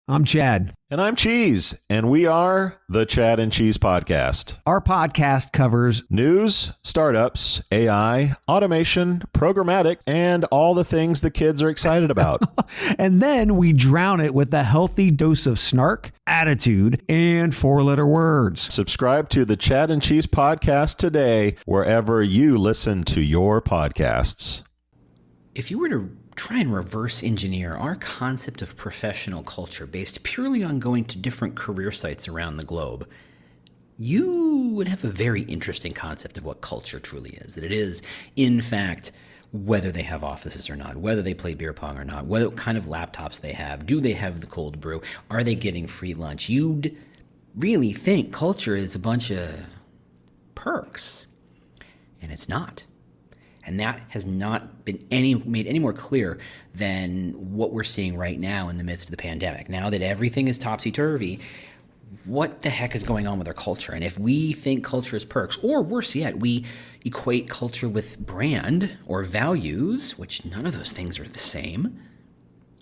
I'm Chad. And I'm Cheese, and we are the Chad and Cheese Podcast. Our podcast covers news, startups, AI, automation, programmatic, and all the things the kids are excited about. and then we drown it with a healthy dose of snark, attitude, and four-letter words. Subscribe to the Chad and Cheese Podcast today, wherever you listen to your podcasts. If you were to try and reverse engineer our concept of professional culture based purely on going to different career sites around the globe, you would have a very interesting concept of what culture truly is. That it is, in fact, whether they have offices or not, whether they play beer pong or not, what kind of laptops they have, do they have the cold brew, are they getting free lunch? You'd really think culture is a bunch of perks, and it's not. And that has not been made any more clear than what we're seeing right now in the midst of the pandemic. Now that everything is topsy-turvy, what the heck is going on with our culture? And if we think culture is perks, or worse yet, we equate culture with brand or values, which none of those things are the same,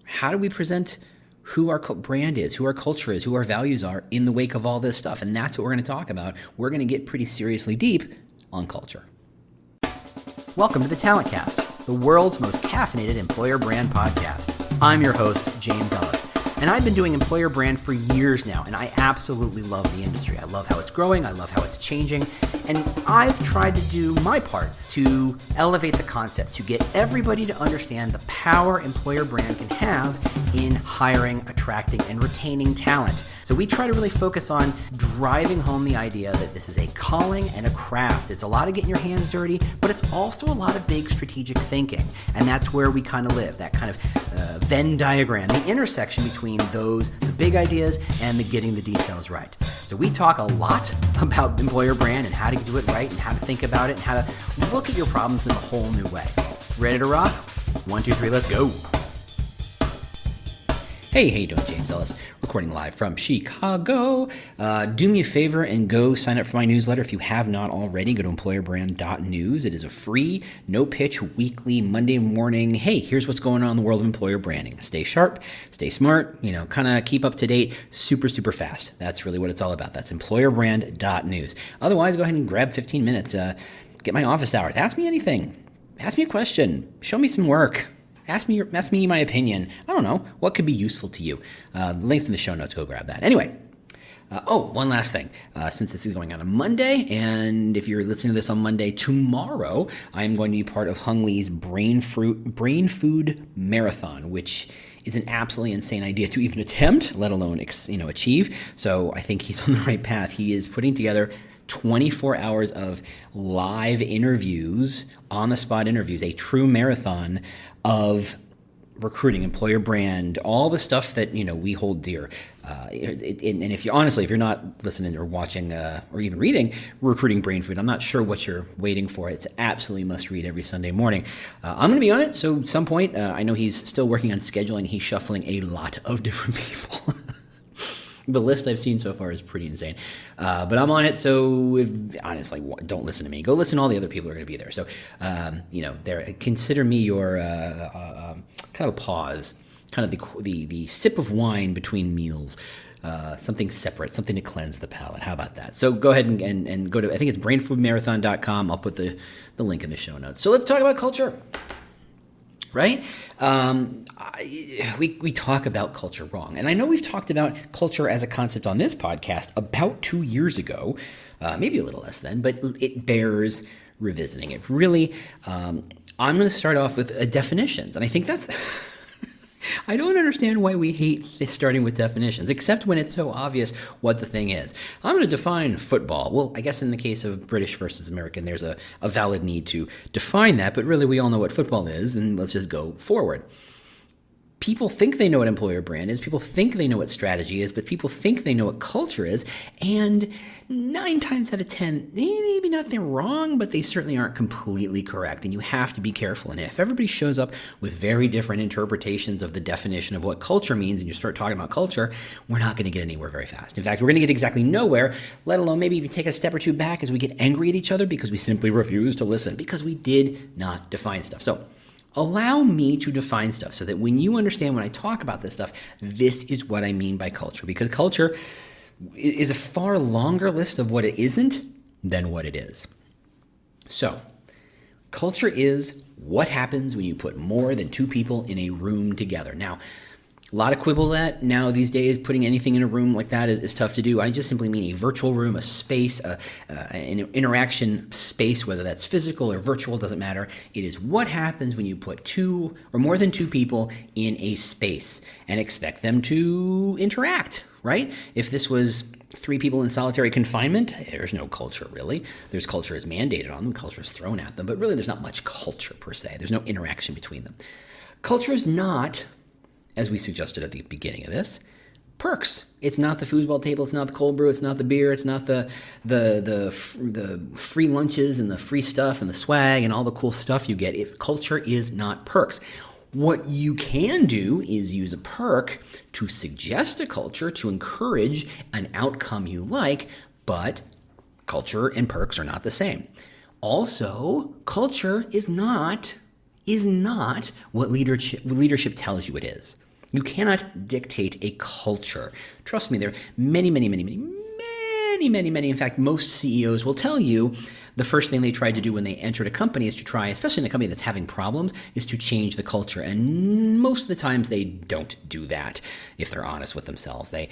how do we present who our brand is, who our culture is, who our values are in the wake of all this stuff? And that's what we're going to talk about. We're going to get pretty seriously deep on culture. Welcome to the Talent Cast, the world's most caffeinated employer brand podcast. I'm your host, James Ellis, and I've been doing employer brand for years now, and I absolutely love the industry. I love how it's growing, I love how it's changing, and I've tried to do my part to elevate the concept, to get everybody to understand the power employer brand can have in hiring, attracting, and retaining talent. So we try to really focus on driving home the idea that this is a calling and a craft. It's a lot of getting your hands dirty, but it's also a lot of big strategic thinking. And that's where we kind of live, that kind of Venn diagram, the intersection between those, the big ideas, and the getting the details right. So we talk a lot about employer brand and how to do it right and how to think about it and how to look at your problems in a whole new way. Ready to rock? 1, 2, 3, let's go. Hey, how you doing? James Ellis, recording live from Chicago. Do me a favor and go sign up for my newsletter if you have not already. Go to employerbrand.news. It is a free, no-pitch, weekly, Monday morning, hey, here's what's going on in the world of employer branding. Stay sharp, stay smart, kind of keep up to date, super, super fast. That's really what it's all about. That's employerbrand.news. Otherwise, go ahead and grab 15 minutes. Get my office hours. Ask me anything. Ask me a question. Show me some work. Ask me my opinion. I don't know. What could be useful to you? Links in the show notes. Go grab that. Anyway. One last thing. Since this is going on Monday, and if you're listening to this on Monday, tomorrow, I'm going to be part of Hung Lee's Brain Food Marathon, which is an absolutely insane idea to even attempt, let alone achieve. So I think he's on the right path. He is putting together 24 hours of live interviews, on-the-spot interviews, a true marathon of recruiting, employer brand, all the stuff that we hold dear. And if you're not listening or watching or even reading Recruiting Brain Food, I'm not sure what you're waiting for. It's absolutely must read every Sunday morning. I'm going to be on it, so at some point, I know he's still working on scheduling. He's shuffling a lot of different people. The list I've seen so far is pretty insane. But I'm on it, so honestly, don't listen to me. Go listen to all the other people who are going to be there. So, consider me your kind of a pause, kind of the sip of wine between meals, something separate, something to cleanse the palate. How about that? So go ahead and go to, I think it's brainfoodmarathon.com. I'll put the link in the show notes. So let's talk about culture. Right? We talk about culture wrong. And I know we've talked about culture as a concept on this podcast about 2 years ago, maybe a little less then, but it bears revisiting. It really, I'm going to start off with definitions. And I think that's, I don't understand why we hate starting with definitions, except when it's so obvious what the thing is. I'm going to define football. Well, I guess in the case of British versus American, there's a valid need to define that, but really we all know what football is, and let's just go forward. People think they know what employer brand is, people think they know what strategy is, but people think they know what culture is, and 9 times out of 10, maybe not they're wrong, but they certainly aren't completely correct, and you have to be careful. And if everybody shows up with very different interpretations of the definition of what culture means, and you start talking about culture, we're not going to get anywhere very fast. In fact, we're going to get exactly nowhere, let alone maybe even take a step or two back as we get angry at each other because we simply refuse to listen, because we did not define stuff. So Allow me to define stuff so that when you understand when I talk about this stuff, this is what I mean by culture. Because culture is a far longer list of what it isn't than what it is. So, culture is what happens when you put more than two people in a room together. Now, a lot of quibble that now these days, putting anything in a room like that is tough to do. I just simply mean a virtual room, a space, an interaction space, whether that's physical or virtual, doesn't matter. It is what happens when you put two or more than two people in a space and expect them to interact, right? If this was three people in solitary confinement, there's no culture really. There's culture is mandated on them, culture is thrown at them, but really there's not much culture per se. There's no interaction between them. Culture is not, as we suggested at the beginning of this, perks. It's not the foosball table. It's not the cold brew. It's not the beer. It's not the free lunches and the free stuff and the swag and all the cool stuff you get. If culture is not perks. What you can do is use a perk to suggest a culture, to encourage an outcome you like, but culture and perks are not the same. Also, culture is not what leadership tells you it is. You cannot dictate a culture. Trust me, there are many. In fact, most CEOs will tell you the first thing they tried to do when they entered a company is to try, especially in a company that's having problems, is to change the culture. And most of the times they don't do that, if they're honest with themselves. They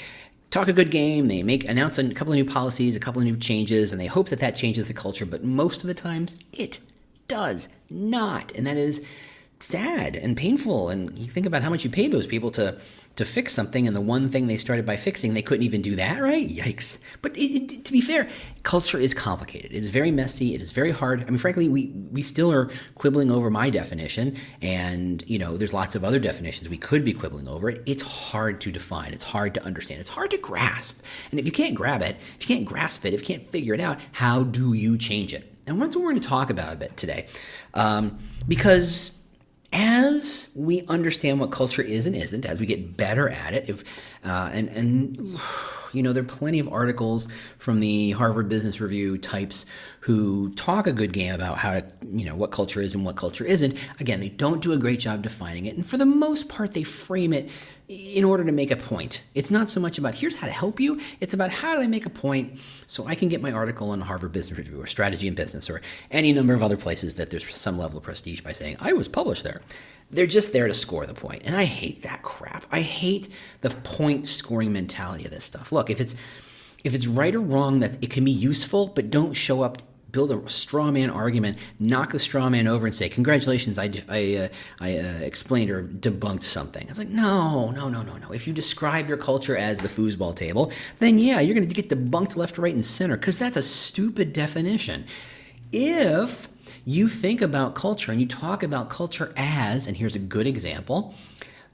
talk a good game, they announce a couple of new policies, a couple of new changes, and they hope that changes the culture. But most of the times it does not. And that is sad and painful. And you think about how much you paid those people to fix something, and the one thing they started by fixing, they couldn't even do that, right? Yikes. But to be fair, culture is complicated. It is very messy. It is very hard. I mean, frankly, we still are quibbling over my definition, and, there's lots of other definitions we could be quibbling over. It's hard to define. It's hard to understand. It's hard to grasp. And if you can't grab it, if you can't grasp it, if you can't figure it out, how do you change it? And that's what we're going to talk about a bit today. Because as we understand what culture is and isn't, as we get better at it, there are plenty of articles from the Harvard Business Review types who talk a good game about how to, what culture is and what culture isn't. Again, they don't do a great job defining it. And for the most part, they frame it in order to make a point. It's not so much about here's how to help you. It's about how do I make a point so I can get my article on Harvard Business Review or Strategy in Business or any number of other places that there's some level of prestige by saying I was published there. They're just there to score the point. And I hate that crap. I hate the point scoring mentality of this stuff. Look, if it's right or wrong, it can be useful, but don't show up, build a straw man argument, knock the straw man over and say, congratulations, I explained or debunked something. It's like, no. If you describe your culture as the foosball table, then yeah, you're going to get debunked left, right, and center, because that's a stupid definition. If you think about culture and you talk about culture as, and here's a good example,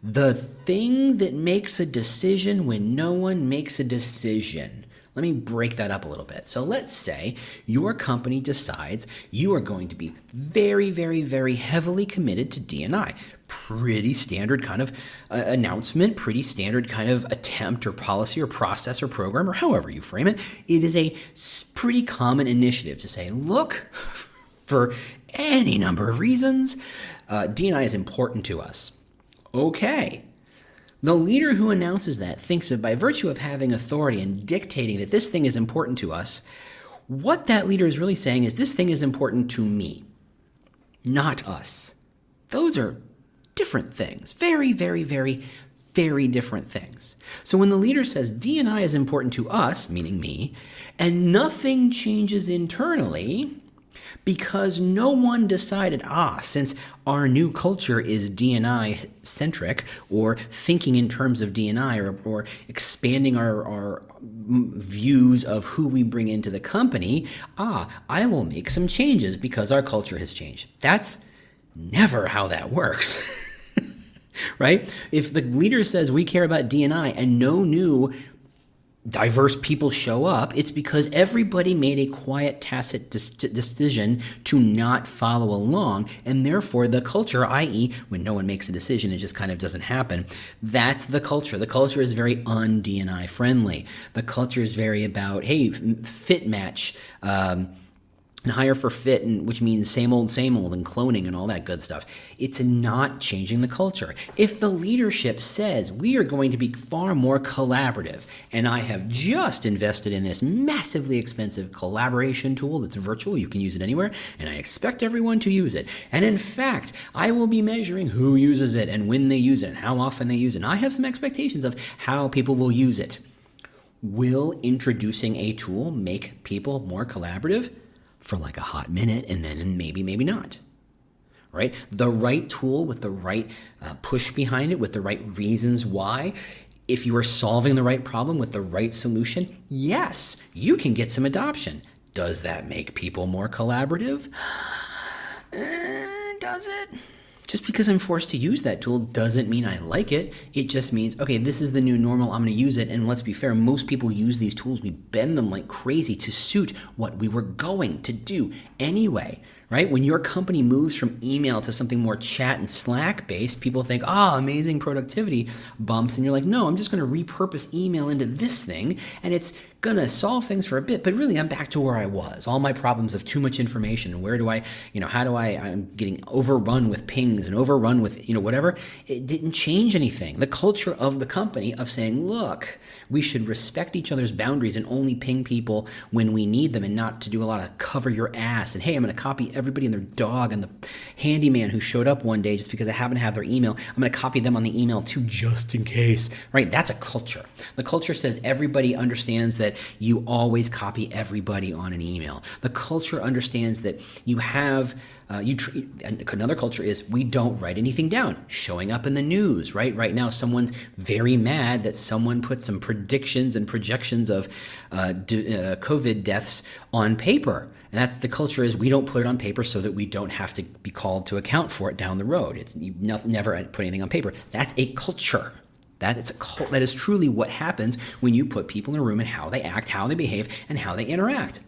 the thing that makes a decision when no one makes a decision. Let me break that up a little bit. So let's say your company decides you are going to be very, very, very heavily committed to D&I. Pretty standard kind of announcement, pretty standard kind of attempt or policy or process or program or however you frame it. It is a pretty common initiative to say, look, for any number of reasons, D&I is important to us. Okay. The leader who announces that thinks that by virtue of having authority and dictating that this thing is important to us, what that leader is really saying is this thing is important to me, not us. Those are different things. Very, very, very, very different things. So when the leader says D&I is important to us, meaning me, and nothing changes internally, because no one decided, since our new culture is D&I centric, or thinking in terms of D&I, or expanding our views of who we bring into the company, I will make some changes because our culture has changed. That's never how that works, right? If the leader says we care about D&I and no new diverse people show up, it's because everybody made a quiet, tacit decision to not follow along, and therefore the culture, i.e. when no one makes a decision, it just kind of doesn't happen. That's the culture. The culture is very un-D&I friendly. The culture is very about, hey, fit match, and hire for fit, and which means same old, and cloning and all that good stuff. It's not changing the culture. If the leadership says we are going to be far more collaborative, and I have just invested in this massively expensive collaboration tool that's virtual, you can use it anywhere, and I expect everyone to use it. And in fact, I will be measuring who uses it and when they use it and how often they use it. And I have some expectations of how people will use it. Will introducing a tool make people more collaborative? For like a hot minute, and then maybe not, right? The right tool with the right push behind it, with the right reasons why, if you are solving the right problem with the right solution, yes, you can get some adoption. Does that make people more collaborative? Does it? Just because I'm forced to use that tool doesn't mean I like it. It just means, okay, this is the new normal, I'm going to use it. And let's be fair, most people use these tools, we bend them like crazy to suit what we were going to do anyway, right? When your company moves from email to something more chat and Slack based, people think, amazing productivity bumps. And you're like, no, I'm just going to repurpose email into this thing, and it's going to solve things for a bit, but really I'm back to where I was. All my problems of too much information. Where do I, I'm getting overrun with pings and overrun with, whatever. It didn't change anything. The culture of the company of saying, look, we should respect each other's boundaries and only ping people when we need them, and not to do a lot of cover your ass. And hey, I'm going to copy everybody and their dog and the handyman who showed up one day just because I happen to have their email. I'm going to copy them on the email too, just in case, right? That's a culture. The culture says everybody understands that you always copy everybody on an email. The culture understands that you have, another culture is we don't write anything down. Showing up in the news, right? Right now, someone's very mad that someone put some predictions and projections of COVID deaths on paper. And that's the culture is we don't put it on paper so that we don't have to be called to account for it down the road. It's you never put anything on paper. That's a culture. That is truly what happens when you put people in a room and how they act, how they behave, and how they interact.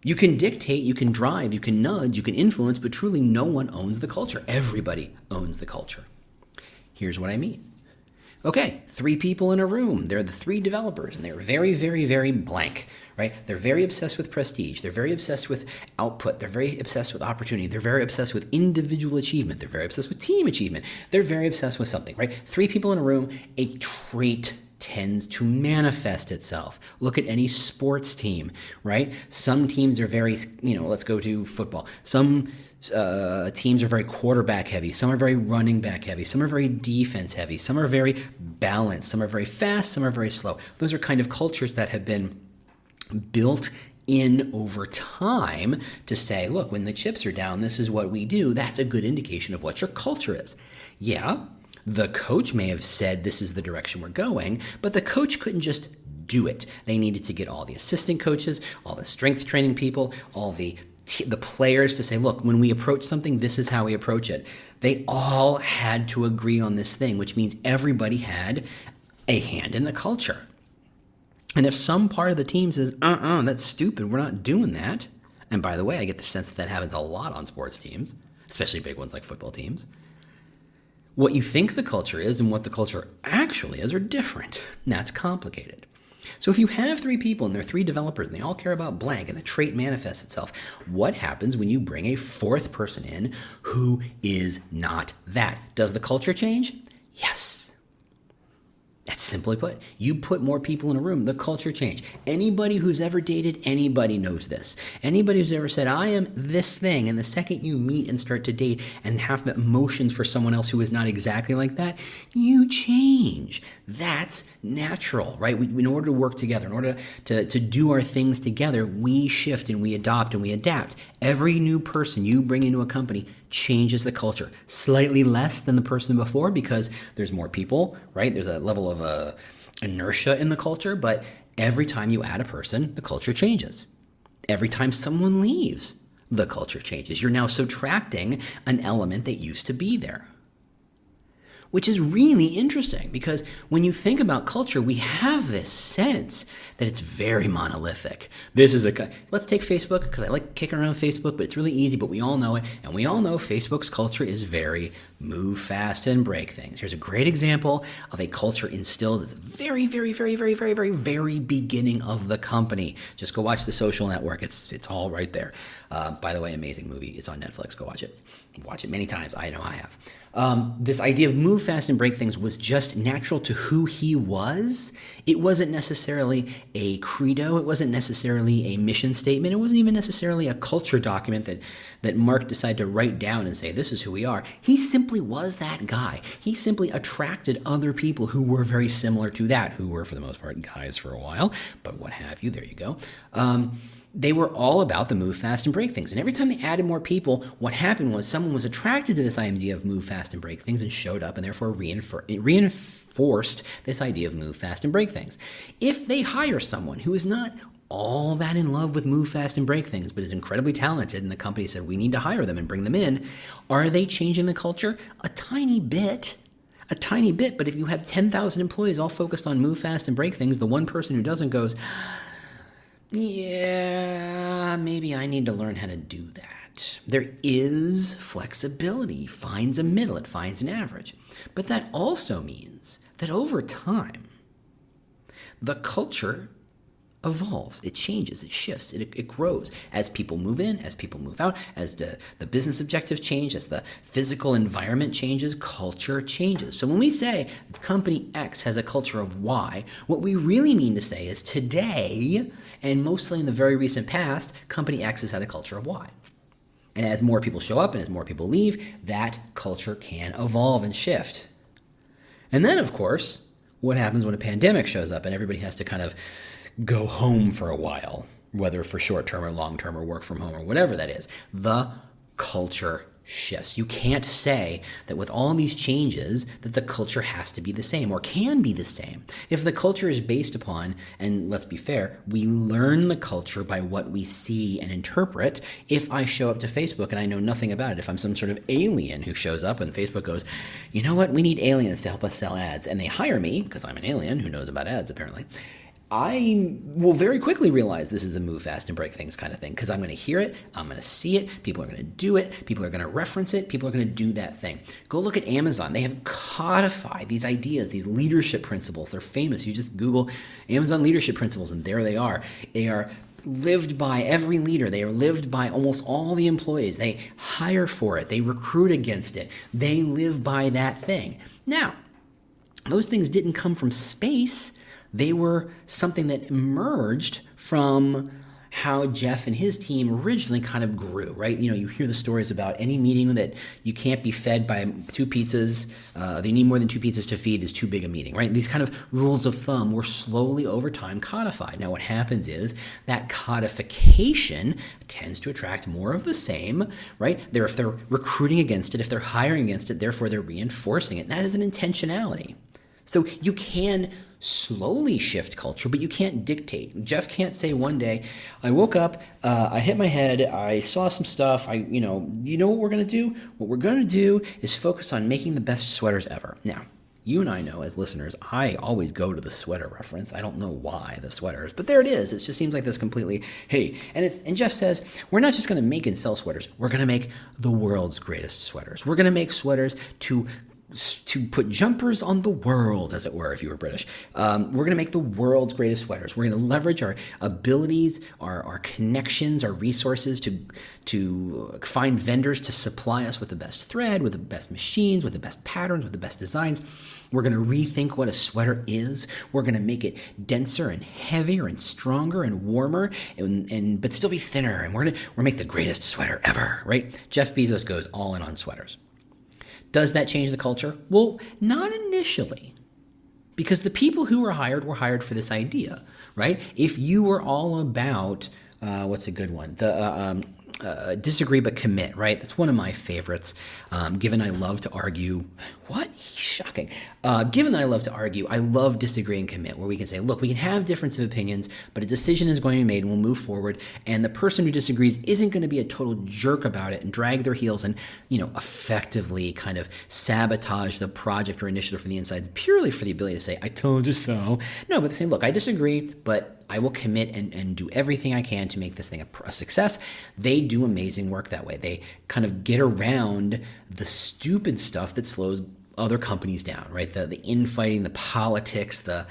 You can dictate, you can drive, you can nudge, you can influence, but truly no one owns the culture. Everybody owns the culture. Here's what I mean. Okay, 3 people in a room. They're the 3 developers, and they're very, very, very blank, right? They're very obsessed with prestige. They're very obsessed with output. They're very obsessed with opportunity. They're very obsessed with individual achievement. They're very obsessed with team achievement. They're very obsessed with something, right? 3 people in a room, a trait tends to manifest itself. Look at any sports team, right? Some teams are very, let's go to football. Some teams are very quarterback heavy. Some are very running back heavy. Some are very defense heavy. Some are very balanced. Some are very fast. Some are very slow. Those are kind of cultures that have been built in over time to say, look, when the chips are down, this is what we do. That's a good indication of what your culture is. Yeah, the coach may have said this is the direction we're going, but the coach couldn't just do it. They needed to get all the assistant coaches, all the strength training people, all the players to say, look, when we approach something, this is how we approach it. They all had to agree on this thing, which means everybody had a hand in the culture. And if some part of the team says, that's stupid, we're not doing that. And by the way, I get the sense that happens a lot on sports teams, especially big ones like football teams. What you think the culture is and what the culture actually is are different. And that's complicated. So if you have 3 people and they're 3 developers and they all care about blank and the trait manifests itself, what happens when you bring a 4th person in who is not that? Does the culture change? Yes. That's simply put. You put more people in a room, the culture change. Anybody who's ever dated anybody knows this. Anybody who's ever said, I am this thing, and the second you meet and start to date and have the emotions for someone else who is not exactly like that, you change. That's natural, right? In order to work together, in order to do our things together, we shift and we adopt and we adapt. Every new person you bring into a company changes the culture. Slightly less than the person before because there's more people, right? There's a level of inertia in the culture, but every time you add a person, the culture changes. Every time someone leaves, the culture changes. You're now subtracting an element that used to be there. Which is really interesting because when you think about culture, we have this sense that it's very monolithic. Let's take Facebook because I like kicking around Facebook, but it's really easy, but we all know it. And we all know Facebook's culture is very Move fast and break things. Here's a great example of a culture instilled at the very, very, very, very, very, very, very beginning of the company. Just go watch The Social Network. It's all right there. By the way, amazing movie. It's on Netflix. Go watch it. Watch it many times. I know I have. This idea of move fast and break things was just natural to who he was. It wasn't necessarily a credo. It wasn't necessarily a mission statement. It wasn't even necessarily a culture document that Mark decided to write down and say, this is who we are. He simply was that guy. He simply attracted other people who were very similar to that, who were, for the most part, guys for a while, but what have you. There you go. They were all about the move fast and break things. And every time they added more people, what happened was someone was attracted to this idea of move fast and break things and showed up and therefore reinforced this idea of move fast and break things. If they hire someone who is not all that in love with move fast and break things, but is incredibly talented, and the company said, we need to hire them and bring them in, are they changing the culture? A tiny bit. A tiny bit, but if you have 10,000 employees all focused on move fast and break things, the one person who doesn't goes, yeah, maybe I need to learn how to do that. There is flexibility, finds a middle, it finds an average. But that also means that over time, the culture evolves, it changes, it shifts, it grows as people move in, as people move out, as the business objectives change, as the physical environment changes, culture changes. So when we say company X has a culture of Y, what we really mean to say is today, and mostly in the very recent past, company X has had a culture of Y. And as more people show up and as more people leave, that culture can evolve and shift. And then, of course, what happens when a pandemic shows up and everybody has to kind of go home for a while, whether for short-term or long-term or work from home or whatever that is? The culture shifts. You can't say that with all these changes that the culture has to be the same or can be the same. If the culture is based upon, and let's be fair, we learn the culture by what we see and interpret. If I show up to Facebook and I know nothing about it, if I'm some sort of alien who shows up and Facebook goes, you know what, we need aliens to help us sell ads, and they hire me because I'm an alien who knows about ads apparently, I will very quickly realize this is a move fast and break things kind of thing, because I'm going to hear it, I'm going to see it, people are going to do it, people are going to reference it, people are going to do that thing. Go look at Amazon. They have codified these ideas, these leadership principles. They're famous. You just Google Amazon leadership principles and there they are. They are lived by every leader. They are lived by almost all the employees. They hire for it. They recruit against it. They live by that thing. Now, those things didn't come from space. They were something that emerged from how Jeff and his team originally kind of grew, right? You know, you hear the stories about any meeting that you can't be fed by 2 pizzas, they need more than 2 pizzas to feed is too big a meeting, right? These kind of rules of thumb were slowly over time codified. Now what happens is that codification tends to attract more of the same, right? If they're recruiting against it, if they're hiring against it, therefore they're reinforcing it. That is an intentionality. So you can slowly shift culture, but you can't dictate. Jeff can't say one day, I woke up, I hit my head, I saw some stuff, you know what we're going to do? What we're going to do is focus on making the best sweaters ever. Now, you and I know as listeners, I always go to the sweater reference. I don't know why the sweaters, but there it is. It just seems like this completely, hey, and Jeff says, we're not just going to make and sell sweaters. We're going to make the world's greatest sweaters. We're going to make sweaters to put jumpers on the world, as it were, if you were British. We're going to make the world's greatest sweaters. We're going to leverage our abilities, our connections, our resources to find vendors to supply us with the best thread, with the best machines, with the best patterns, with the best designs. We're going to rethink what a sweater is. We're going to make it denser and heavier and stronger and warmer, but still be thinner. And we're going to make the greatest sweater ever, right? Jeff Bezos goes all in on sweaters. Does that change the culture? Well, not initially, because the people who were hired for this idea, right? If you were all about, what's a good one? Disagree but commit, right? That's one of my favorites. Given I love to argue, what? Shocking. Given that I love to argue, I love disagree and commit, where we can say, look, we can have difference of opinions, but a decision is going to be made and we'll move forward. And the person who disagrees isn't going to be a total jerk about it and drag their heels and, effectively kind of sabotage the project or initiative from the inside purely for the ability to say, I told you so. No, but they say, look, I disagree, but I will commit and do everything I can to make this thing a success. They do amazing work that way. They kind of get around the stupid stuff that slows other companies down, right? The infighting, the politics, the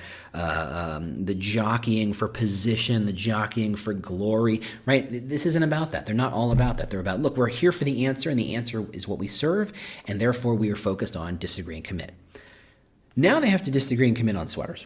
jockeying for position, the jockeying for glory, right? This isn't about that. They're not all about that. They're about, look, we're here for the answer, and the answer is what we serve, and therefore we are focused on disagree and commit. Now they have to disagree and commit on sweaters.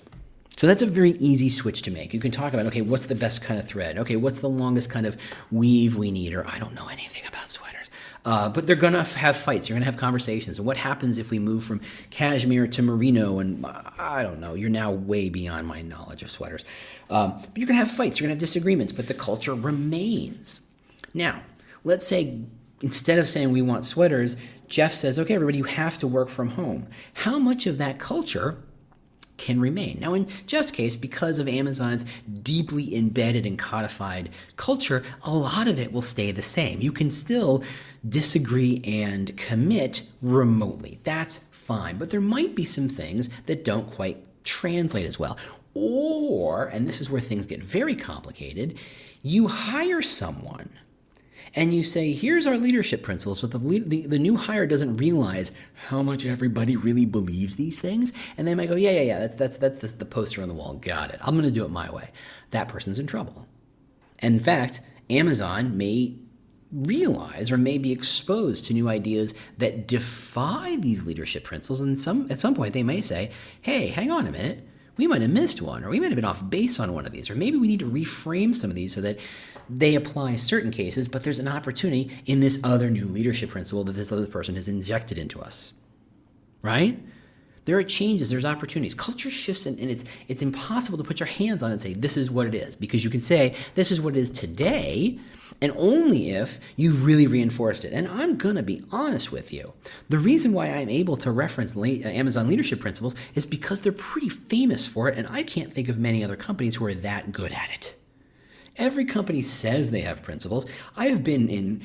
So that's a very easy switch to make. You can talk about, okay, what's the best kind of thread? Okay, what's the longest kind of weave we need? Or I don't know anything about sweaters. But they're going to have fights. You're going to have conversations. And what happens if we move from cashmere to merino? And I don't know. You're now way beyond my knowledge of sweaters. But you're going to have fights. You're going to have disagreements. But the culture remains. Now, let's say instead of saying we want sweaters, Jeff says, okay, everybody, you have to work from home. How much of that culture can remain? Now, in Jeff's case, because of Amazon's deeply embedded and codified culture, a lot of it will stay the same. You can still disagree and commit remotely. That's fine. But there might be some things that don't quite translate as well. Or, and this is where things get very complicated, you hire someone and you say, here's our leadership principles, but the new hire doesn't realize how much everybody really believes these things. And they might go, yeah, that's the poster on the wall. Got it. I'm going to do it my way. That person's in trouble. And in fact, Amazon may realize or may be exposed to new ideas that defy these leadership principles. And at some point, they may say, hey, hang on a minute. We might have missed one, or we might have been off base on one of these, or maybe we need to reframe some of these so that they apply certain cases, but there's an opportunity in this other new leadership principle that this other person has injected into us, right? There are changes, there's opportunities. Culture shifts, and it's impossible to put your hands on it and say, this is what it is, because you can say, this is what it is today, and only if you've really reinforced it. And I'm going to be honest with you. The reason why I'm able to reference Amazon leadership principles is because they're pretty famous for it, and I can't think of many other companies who are that good at it. Every company says they have principles. I have been in,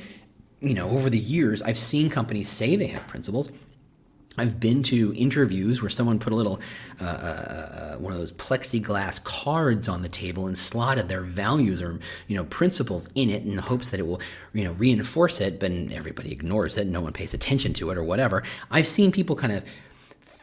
over the years, I've seen companies say they have principles. I've been to interviews where someone put a little, one of those plexiglass cards on the table and slotted their values or, principles in it in the hopes that it will, reinforce it, but everybody ignores it. No one pays attention to it or whatever. I've seen people kind of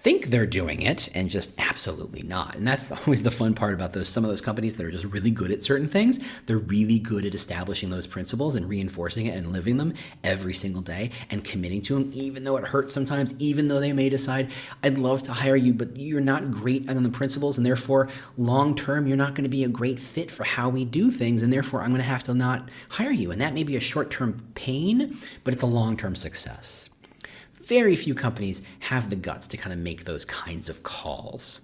think they're doing it and just absolutely not. And that's always the fun part about some of those companies that are just really good at certain things. They're really good at establishing those principles and reinforcing it and living them every single day and committing to them, even though it hurts sometimes, even though they may decide, I'd love to hire you, but you're not great on the principles, and therefore long-term, you're not going to be a great fit for how we do things, and therefore I'm going to have to not hire you. And that may be a short-term pain, but it's a long-term success. Very few companies have the guts to kind of make those kinds of calls.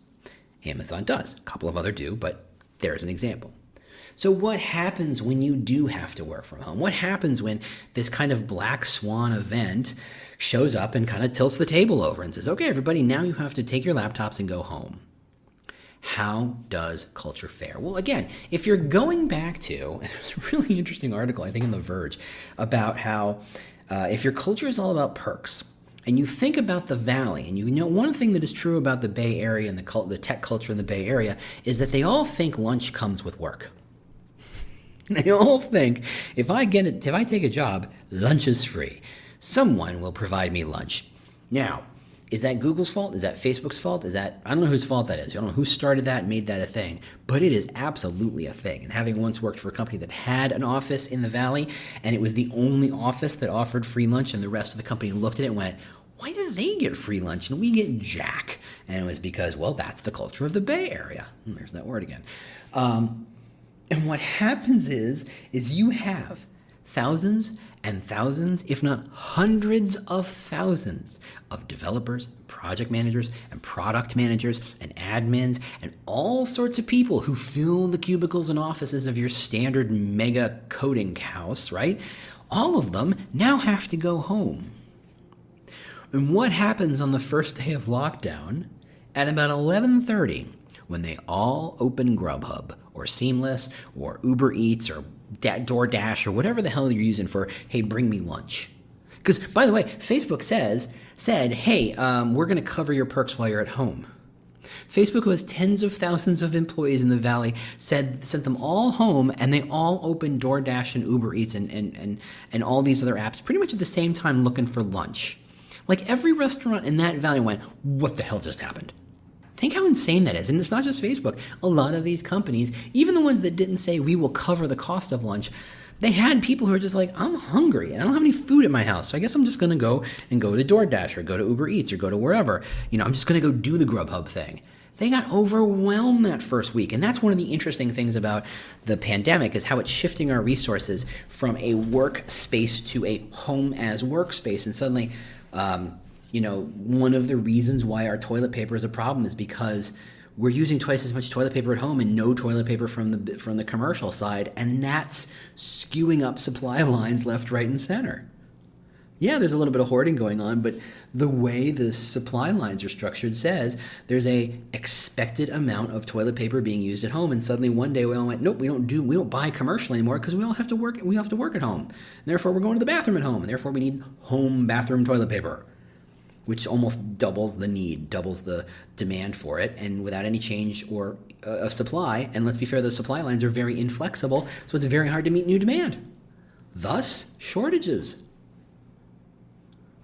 Amazon does. A couple of other do, but there's an example. So what happens when you do have to work from home? What happens when this kind of black swan event shows up and kind of tilts the table over and says, okay, everybody, now you have to take your laptops and go home? How does culture fare? Well, again, if you're going back to, there's a really interesting article, I think in The Verge, about how if your culture is all about perks, and you think about the Valley, and one thing that is true about the Bay Area and the tech culture in the Bay Area is that they all think lunch comes with work. They all think if I take a job, lunch is free. Someone will provide me lunch. Now, is that Google's fault? Is that Facebook's fault? I don't know whose fault that is. I don't know who started that and made that a thing, but it is absolutely a thing. And having once worked for a company that had an office in the Valley, and it was the only office that offered free lunch, and the rest of the company looked at it and went, why did they get free lunch and we get jack? And it was because, well, that's the culture of the Bay Area. There's that word again. And what happens is you have thousands and thousands, if not hundreds of thousands of developers, project managers, and product managers, and admins, and all sorts of people who fill the cubicles and offices of your standard mega coding house, right? All of them now have to go home. And what happens on the first day of lockdown at about 11:30 when they all open Grubhub or Seamless or Uber Eats or DoorDash or whatever the hell you're using for, hey, bring me lunch? Because, by the way, Facebook said, hey, we're going to cover your perks while you're at home. Facebook, who has tens of thousands of employees in the Valley, sent them all home, and they all opened DoorDash and Uber Eats and all these other apps pretty much at the same time looking for lunch. Like every restaurant in that valley went, what the hell just happened? Think how insane that is. And it's not just Facebook. A lot of these companies, even the ones that didn't say we will cover the cost of lunch, they had people who are just like, I'm hungry and I don't have any food at my house. So I guess I'm just going to go to DoorDash or go to Uber Eats or go to wherever. I'm just going to go do the Grubhub thing. They got overwhelmed that first week. And that's one of the interesting things about the pandemic is how it's shifting our resources from a workspace to a home as workspace. And suddenly, one of the reasons why our toilet paper is a problem is because we're using twice as much toilet paper at home and no toilet paper from the commercial side, and that's skewing up supply lines left, right, and center. Yeah, there's a little bit of hoarding going on, but the way the supply lines are structured says there's a expected amount of toilet paper being used at home, and suddenly one day we all went, nope, we don't buy commercial anymore because we all have to work. We have to work at home, and therefore we're going to the bathroom at home, and therefore we need home bathroom toilet paper, which almost doubles the demand for it, and without any change or of supply. And let's be fair, those supply lines are very inflexible, so it's very hard to meet new demand. Thus, shortages.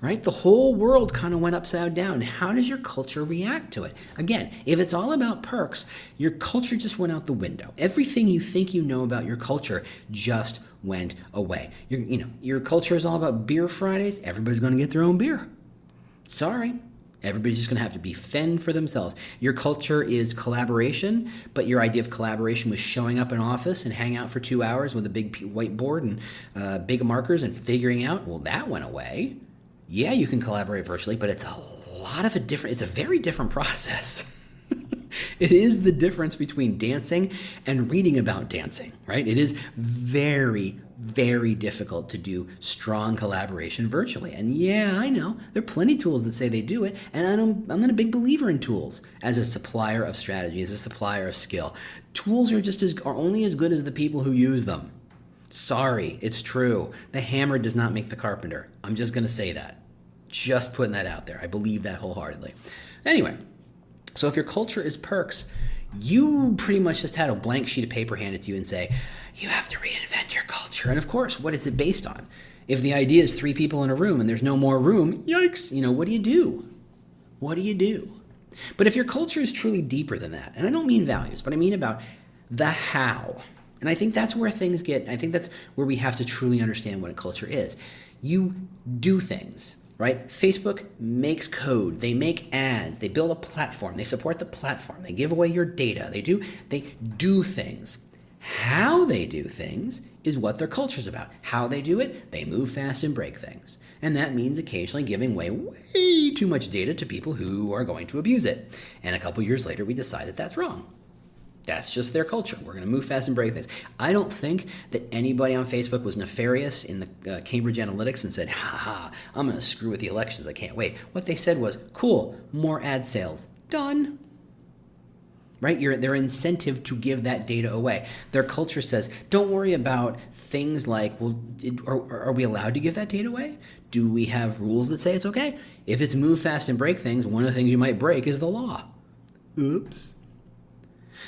Right? The whole world kind of went upside down. How does your culture react to it? Again, if it's all about perks, your culture just went out the window. Everything you think you know about your culture just went away. Your culture is all about beer Fridays. Everybody's going to get their own beer. Sorry. Everybody's just going to have to fend for themselves. Your culture is collaboration, but your idea of collaboration was showing up in office and hang out for 2 hours with a big whiteboard and big markers and figuring out, well, that went away. Yeah, you can collaborate virtually, but it's a very different process. It is the difference between dancing and reading about dancing, right? It is very, very difficult to do strong collaboration virtually. And yeah, I know, there are plenty of tools that say they do it, and I'm not a big believer in tools as a supplier of strategy, as a supplier of skill. Tools are only as good as the people who use them. Sorry, it's true. The hammer does not make the carpenter. I'm just going to say that. Just putting that out there. I believe that wholeheartedly. Anyway, so if your culture is perks, you pretty much just had a blank sheet of paper handed to you and say, you have to reinvent your culture. And of course, what is it based on? If the idea is 3 people in a room and there's no more room, yikes, what do you do? What do you do? But if your culture is truly deeper than that, and I don't mean values, but I mean about the how. And I think that's where that's where we have to truly understand what a culture is. You do things, right? Facebook makes code, they make ads, they build a platform, they support the platform, they give away your data, they do things. How they do things is what their culture's about. How they do it, they move fast and break things. And that means occasionally giving away way too much data to people who are going to abuse it. And a couple years later, we decide that that's wrong. That's just their culture. We're going to move fast and break things. I don't think that anybody on Facebook was nefarious in the Cambridge Analytics and said, I'm going to screw with the elections. I can't wait. What they said was, cool, more ad sales. Done. Right? Their incentive to give that data away. Their culture says, don't worry about things like, well, are we allowed to give that data away? Do we have rules that say it's okay? If it's move fast and break things, one of the things you might break is the law. Oops.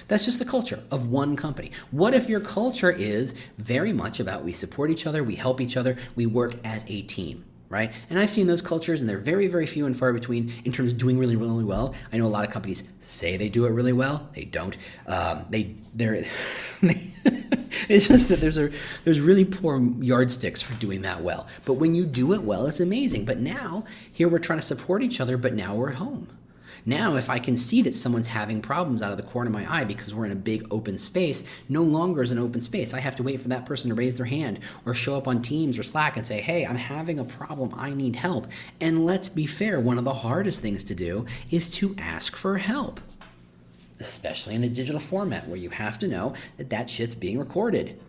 That's just the culture of one company. What if your culture is very much about we support each other, we help each other, we work as a team, right? And I've seen those cultures, and they're very, very few and far between in terms of doing really, really well. I know a lot of companies say they do it really well. They don't. It's just that there's really poor yardsticks for doing that well. But when you do it well, it's amazing. But now, here we're trying to support each other, but now we're at home. Now, if I can see that someone's having problems out of the corner of my eye because we're in a big open space, no longer is an open space. I have to wait for that person to raise their hand or show up on Teams or Slack and say, hey, I'm having a problem. I need help. And let's be fair, one of the hardest things to do is to ask for help, especially in a digital format where you have to know that shit's being recorded.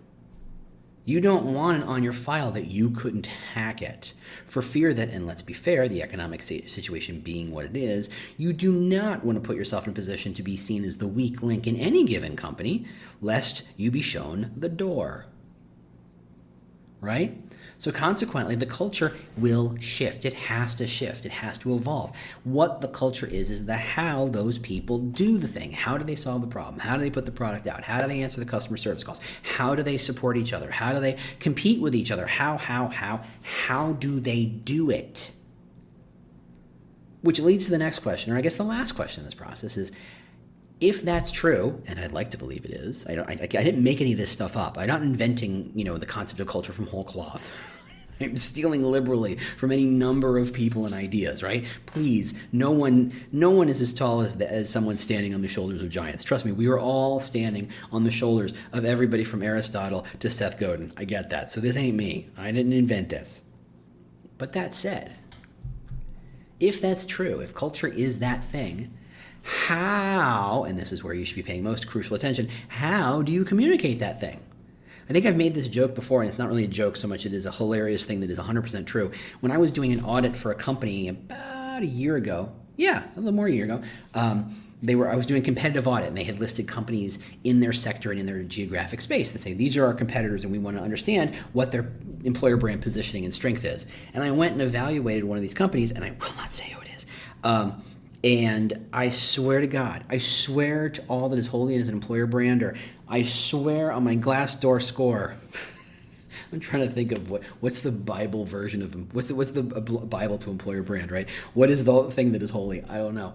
You don't want it on your file that you couldn't hack it. For fear that, and let's be fair, the economic situation being what it is, you do not want to put yourself in a position to be seen as the weak link in any given company, lest you be shown the door. Right? So consequently, the culture will shift. It has to shift. It has to evolve. What the culture is the how those people do the thing. How do they solve the problem? How do they put the product out? How do they answer the customer service calls? How do they support each other? How do they compete with each other? How do they do it? Which leads to the next question, or I guess the last question in this process is, if that's true, and I'd like to believe it is, I didn't make any of this stuff up. I'm not inventing, the concept of culture from whole cloth. I'm stealing liberally from any number of people and ideas, right? Please, no one is as tall as someone standing on the shoulders of giants. Trust me, we are all standing on the shoulders of everybody from Aristotle to Seth Godin. I get that. So this ain't me. I didn't invent this. But that said, if that's true, if culture is that thing, how, and this is where you should be paying most crucial attention, how do you communicate that thing? I think I've made this joke before, and it's not really a joke so much, it is a hilarious thing that is 100% true. When I was doing an audit for a company about a year ago, a little more than a year ago, I was doing a competitive audit, and they had listed companies in their sector and in their geographic space that say, these are our competitors, and we want to understand what their employer brand positioning and strength is. And I went and evaluated one of these companies, and I will not say who it is. And I swear to God, I swear to all that is holy and is an employer brand, or I swear on my Glassdoor score. I'm trying to think of what's the Bible version of what's the Bible to employer brand, right? What is the thing that is holy? I don't know.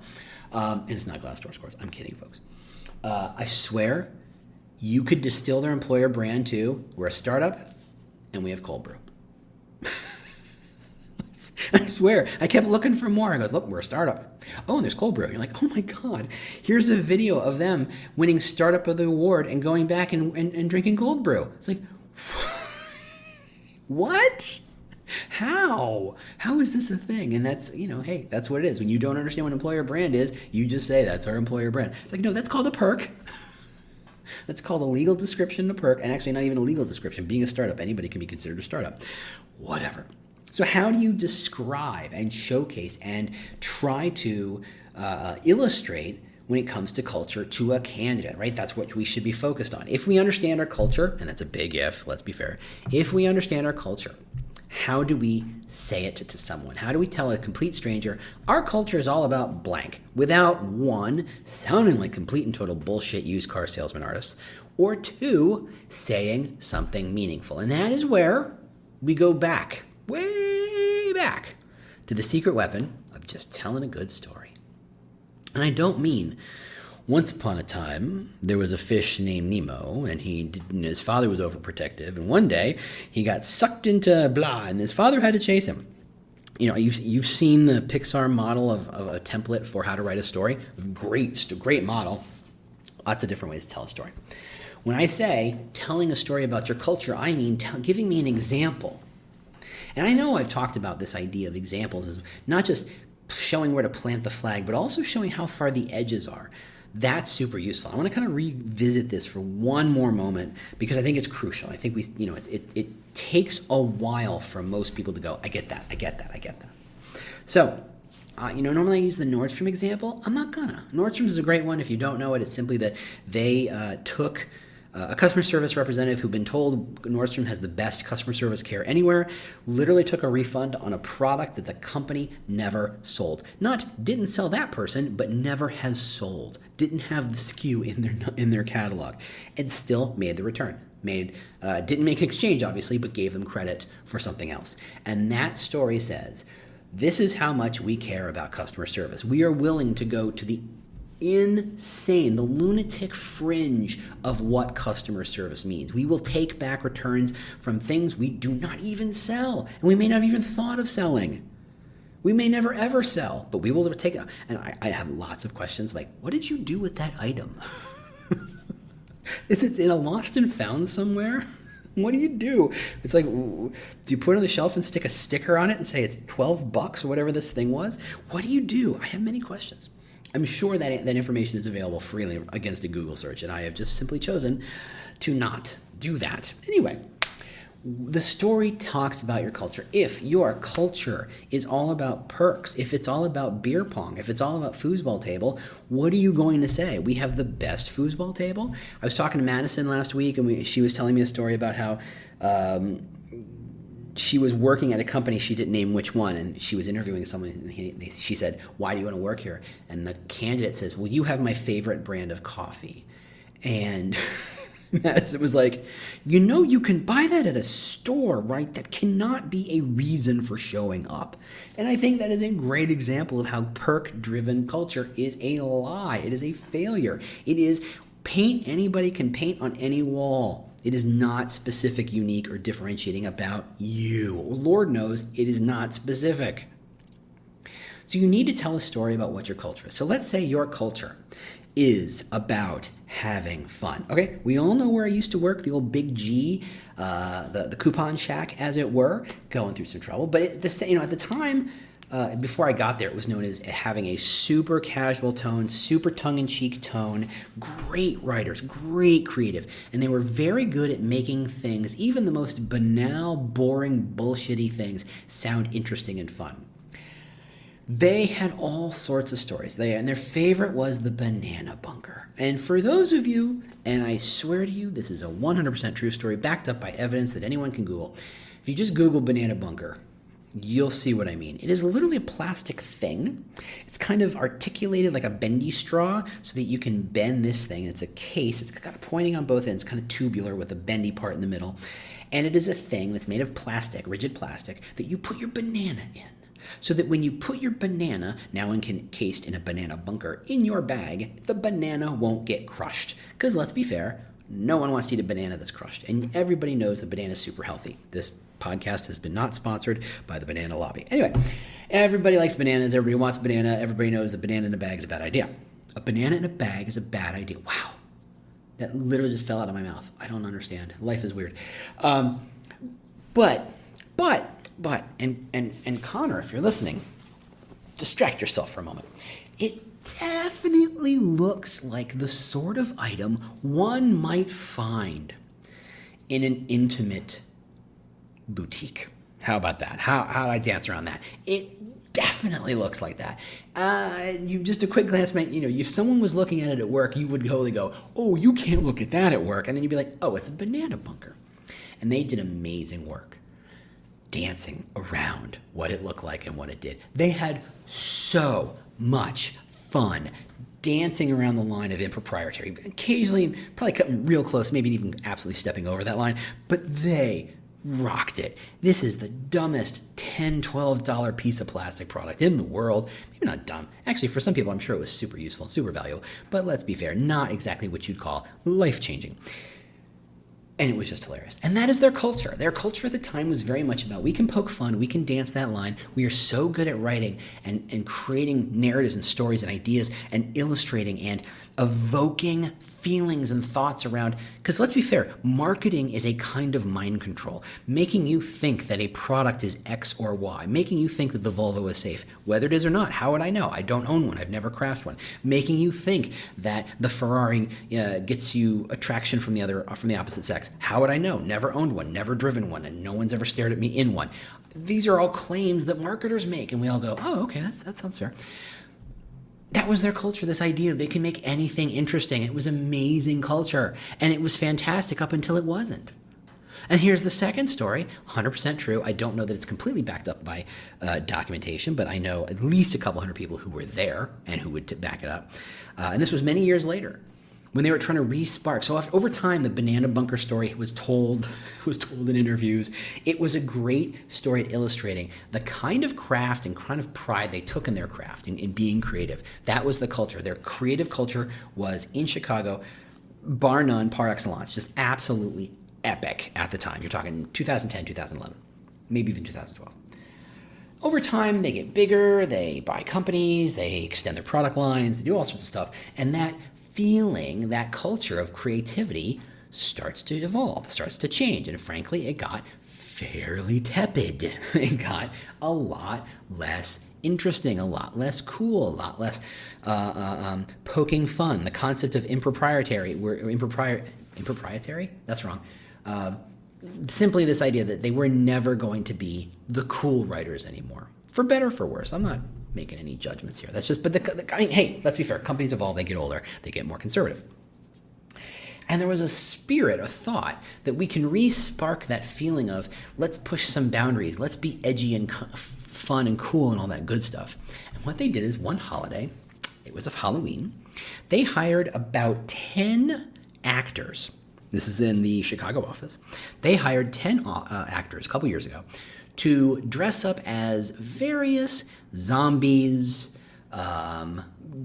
And it's not Glassdoor scores. I'm kidding, folks. I swear you could distill their employer brand to, we're a startup and we have cold brew. I swear, I kept looking for more. I goes, look, we're a startup. Oh, and there's cold brew. You're like, oh my God, here's a video of them winning Startup of the Award and going back and drinking cold brew. It's like, what? How is this a thing? And that's, hey, that's what it is. When you don't understand what employer brand is, you just say that's our employer brand. It's like, no, that's called a perk. That's called a legal description of a perk, and actually not even a legal description. Being a startup, anybody can be considered a startup. Whatever. So how do you describe and showcase and try to illustrate when it comes to culture to a candidate, right? That's what we should be focused on. If we understand our culture, and that's a big if, let's be fair. If we understand our culture, how do we say it to someone? How do we tell a complete stranger, our culture is all about blank, without one, sounding like complete and total bullshit used car salesman artists, or two, saying something meaningful. And that is where we go back, way back, to the secret weapon of just telling a good story. And I don't mean once upon a time there was a fish named Nemo, and his father was overprotective, and one day he got sucked into blah, and his father had to chase him. You've seen the Pixar model of a template for how to write a story. Great model. Lots of different ways to tell a story. When I say telling a story about your culture, I mean giving me an example. And I know I've talked about this idea of examples as not just showing where to plant the flag, but also showing how far the edges are. That's super useful. I want to kind of revisit this for one more moment because I think it's crucial. I think it takes a while for most people to go, I get that. So, normally I use the Nordstrom example. I'm not gonna. Nordstrom is a great one. If you don't know it, it's simply that they took a customer service representative who'd been told Nordstrom has the best customer service care anywhere, literally took a refund on a product that the company never sold. Not didn't sell that person, but never has sold. Didn't have the SKU in their catalog, and still made the return. Didn't make an exchange, obviously, but gave them credit for something else. And that story says, this is how much we care about customer service. We are willing to go to the insane, the lunatic fringe of what customer service means. We will take back returns from things we do not even sell, and we may not have even thought of selling. We may never ever sell, but we will take it. And I have lots of questions like, what did you do with that item? Is it in a lost and found somewhere? What do you do? It's like, do you put it on the shelf and stick a sticker on it and say it's $12 or whatever this thing was? What do you do? I have many questions. I'm sure that information is available freely against a Google search, and I have just simply chosen to not do that. Anyway, the story talks about your culture. If your culture is all about perks, if it's all about beer pong, if it's all about foosball table, what are you going to say? We have the best foosball table? I was talking to Madison last week, and she was telling me a story about how she was working at a company, she didn't name which one, and she was interviewing someone, and she said, "Why do you want to work here?" And the candidate says, "Well, you have my favorite brand of coffee." And it was like, you can buy that at a store, right? That cannot be a reason for showing up. And I think that is a great example of how perk-driven culture is a lie. It is a failure. It is paint, anybody can paint on any wall. It is not specific, unique, or differentiating about you. Lord knows it is not specific. So you need to tell a story about what your culture is. So let's say your culture is about having fun. Okay, we all know where I used to work, the old Big G, the coupon shack, as it were, going through some trouble. But at the time, before I got there, it was known as having a super casual tone, super tongue-in-cheek tone, great writers, great creative, and they were very good at making things, even the most banal, boring, bullshitty things, sound interesting and fun. They had all sorts of stories, and their favorite was the Banana Bunker. And for those of you, and I swear to you, this is a 100% true story, backed up by evidence that anyone can Google. If you just Google Banana Bunker, you'll see what I mean. It is literally a plastic thing. It's kind of articulated like a bendy straw so that you can bend this thing. It's a case. It's got a pointing on both ends, kind of tubular with a bendy part in the middle. And it is a thing that's made of plastic, rigid plastic, that you put your banana in. So that when you put your banana, now encased in a banana bunker, in your bag, the banana won't get crushed. Because let's be fair, no one wants to eat a banana that's crushed. And everybody knows the banana is super healthy. This podcast has been not sponsored by the banana lobby. Anyway, everybody likes bananas. Everybody wants banana. Everybody knows the banana in a bag is a bad idea. A banana in a bag is a bad idea. Wow. That literally just fell out of my mouth. I don't understand. Life is weird. But, Connor, if you're listening, distract yourself for a moment. It definitely looks like the sort of item one might find in an intimate boutique. How about that? How do I dance around that? It definitely looks like that. You just a quick glance meant, if someone was looking at it at work, you would go, "Oh, you can't look at that at work," and then you'd be like, "Oh, it's a Banana Bunker," and they did amazing work dancing around what it looked like and what it did. They had so much fun dancing around the line of improprietary, occasionally probably cutting real close, maybe even absolutely stepping over that line, but they rocked it. This is the dumbest $10, $12 piece of plastic product in the world. Maybe not dumb. Actually, for some people, I'm sure it was super useful and super valuable, but let's be fair, not exactly what you'd call life-changing. And it was just hilarious. And that is their culture. Their culture at the time was very much about, we can poke fun, we can dance that line. We are so good at writing and creating narratives and stories and ideas and illustrating and evoking feelings and thoughts around, because let's be fair, marketing is a kind of mind control, making you think that a product is X or Y, making you think that the Volvo is safe, whether it is or not. How would I know? I don't own one. I've never crafted one. Making you think that the Ferrari gets you attraction from the opposite sex. How would I know? Never owned one, never driven one, and no one's ever stared at me in one. These are all claims that marketers make, and we all go, "Oh, okay, that sounds fair." That was their culture, this idea they can make anything interesting. It was amazing culture, and it was fantastic up until it wasn't. And here's the second story, 100% true. I don't know that it's completely backed up by documentation, but I know at least a couple hundred people who were there and who would back it up. And this was many years later, when they were trying to re-spark. So over time, the Banana Bunker story was told in interviews. It was a great story at illustrating the kind of craft and kind of pride they took in their craft, in being creative. That was the culture. Their creative culture was, in Chicago, bar none, par excellence, just absolutely epic at the time. You're talking 2010, 2011, maybe even 2012. Over time, they get bigger, they buy companies, they extend their product lines, they do all sorts of stuff, and that feeling, that culture of creativity starts to evolve, starts to change. And frankly, it got fairly tepid. It got a lot less interesting, a lot less cool, a lot less poking fun. The concept of improprietary? That's wrong. Simply this idea that they were never going to be the cool writers anymore. For better or for worse. I'm not making any judgments here. That's just, but hey, let's be fair. Companies evolve, they get older, they get more conservative. And there was a spirit, a thought that we can re-spark that feeling of let's push some boundaries, let's be edgy and fun and cool and all that good stuff. And what they did is one holiday, it was of Halloween, they hired about 10 actors. This is in the Chicago office. They hired 10 actors a couple years ago to dress up as various zombies,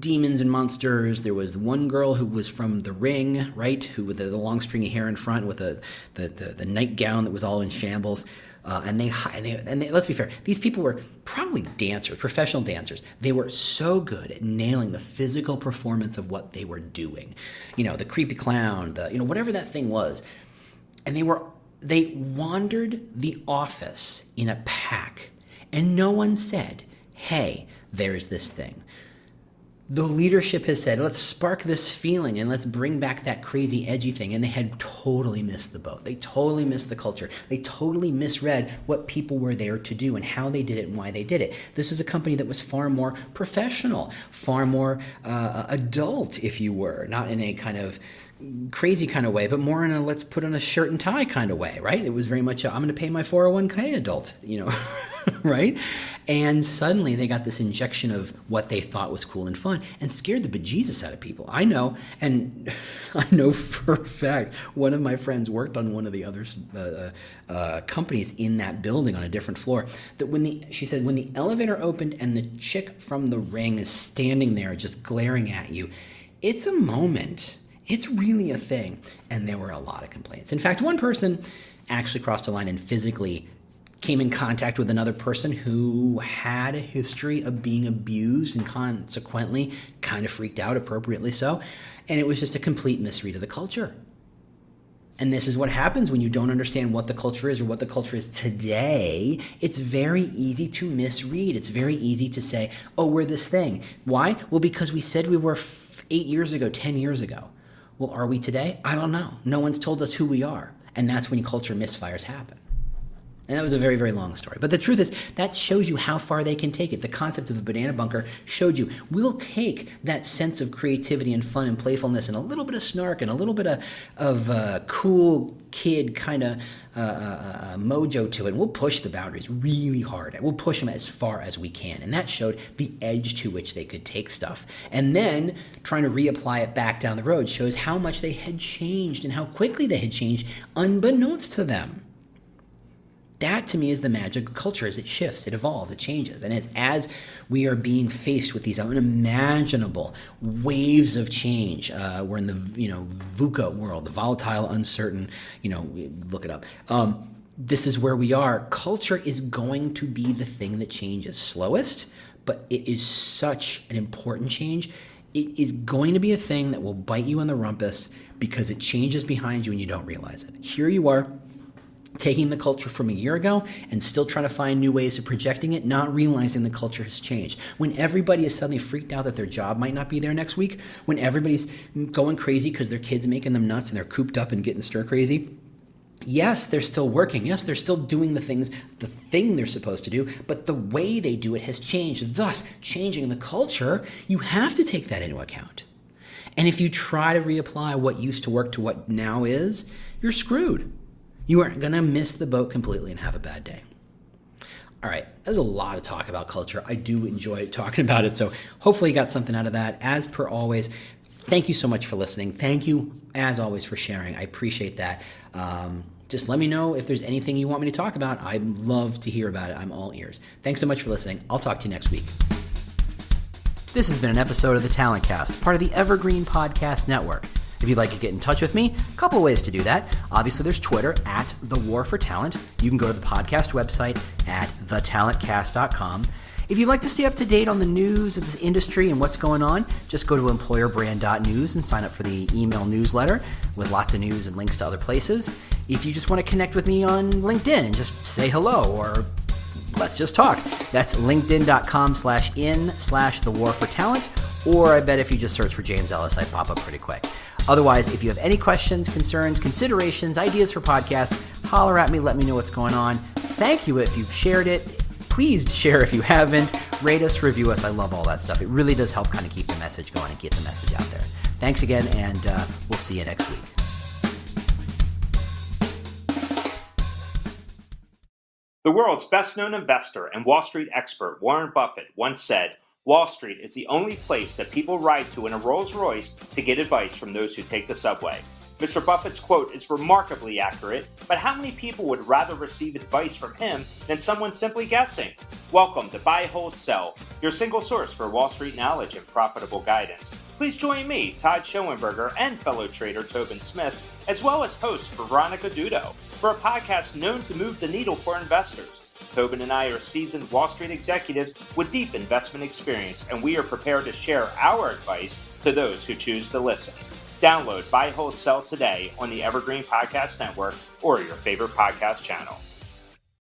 demons and monsters. There was one girl who was from The Ring, right? Who with the long stringy hair in front with the nightgown that was all in shambles. And they let's be fair, these people were probably dancers, professional dancers. They were so good at nailing the physical performance of what they were doing. You know, the creepy clown, whatever that thing was. And they wandered the office in a pack, and no one said, hey, there's this thing. The leadership has said, let's spark this feeling and let's bring back that crazy edgy thing. And they had totally missed the boat. They totally missed the culture. They totally misread what people were there to do and how they did it and why they did it. This is a company that was far more professional, far more adult, if you were, not in a kind of crazy kind of way, but more in a let's put on a shirt and tie kind of way, right? It was very much I'm going to pay my 401k adult, right? And suddenly they got this injection of what they thought was cool and fun and scared the bejesus out of people. I know for a fact, one of my friends worked on one of the other companies in that building on a different floor, that she said when the elevator opened and the chick from The Ring is standing there just glaring at you, it's a moment. It's really a thing. And there were a lot of complaints. In fact, one person actually crossed a line and physically came in contact with another person who had a history of being abused and consequently kind of freaked out, appropriately so. And it was just a complete misread of the culture. And this is what happens when you don't understand what the culture is or what the culture is today. It's very easy to misread. It's very easy to say, oh, we're this thing. Why? Well, because we said we were 8 years ago, 10 years ago. Well, are we today? I don't know. No one's told us who we are. And that's when culture misfires happen. And that was a very, very long story. But the truth is, that shows you how far they can take it. The concept of a banana bunker showed you, we'll take that sense of creativity and fun and playfulness and a little bit of snark and a little bit of cool kid kind of mojo to it. And we'll push the boundaries really hard. We'll push them as far as we can. And that showed the edge to which they could take stuff. And then trying to reapply it back down the road shows how much they had changed and how quickly they had changed unbeknownst to them. That, to me, is the magic of culture. As it shifts, it evolves, it changes. And as we are being faced with these unimaginable waves of change, we're in the VUCA world, the volatile, uncertain, look it up. This is where we are. Culture is going to be the thing that changes slowest, but it is such an important change. It is going to be a thing that will bite you in the rumpus because it changes behind you and you don't realize it. Here you are, taking the culture from a year ago and still trying to find new ways of projecting it, not realizing the culture has changed. When everybody is suddenly freaked out that their job might not be there next week, when everybody's going crazy because their kid's making them nuts and they're cooped up and getting stir crazy, yes, they're still working. Yes, they're still doing the thing they're supposed to do, but the way they do it has changed, thus changing the culture. You have to take that into account. And if you try to reapply what used to work to what now is, you're screwed. You are going to miss the boat completely and have a bad day. All right, there's a lot of talk about culture. I do enjoy talking about it, so hopefully you got something out of that. As per always, thank you so much for listening. Thank you, as always, for sharing. I appreciate that. Just let me know if there's anything you want me to talk about. I'd love to hear about it. I'm all ears. Thanks so much for listening. I'll talk to you next week. This has been an episode of The Talent Cast, part of the Evergreen Podcast Network. If you'd like to get in touch with me, a couple of ways to do that. Obviously, there's Twitter at The War for Talent. You can go to the podcast website at thetalentcast.com. If you'd like to stay up to date on the news of this industry and what's going on, just go to employerbrand.news and sign up for the email newsletter with lots of news and links to other places. If you just want to connect with me on LinkedIn and just say hello or let's just talk, that's linkedin.com/in/thewarfortalent, or I bet if you just search for James Ellis, I pop up pretty quick. Otherwise, if you have any questions, concerns, considerations, ideas for podcasts, holler at me, let me know what's going on. Thank you if you've shared it. Please share if you haven't. Rate us, review us. I love all that stuff. It really does help kind of keep the message going and get the message out there. Thanks again, and we'll see you next week. The world's best-known investor and Wall Street expert Warren Buffett once said, "Wall Street is the only place that people ride to in a Rolls-Royce to get advice from those who take the subway." Mr. Buffett's quote is remarkably accurate, but how many people would rather receive advice from him than someone simply guessing? Welcome to Buy, Hold, Sell, your single source for Wall Street knowledge and profitable guidance. Please join me, Todd Schoenberger, and fellow trader Tobin Smith, as well as host Veronica Dudo, for a podcast known to move the needle for investors. Tobin and I are seasoned Wall Street executives with deep investment experience, and we are prepared to share our advice to those who choose to listen. Download Buy, Hold, Sell today on the Evergreen Podcast Network or your favorite podcast channel.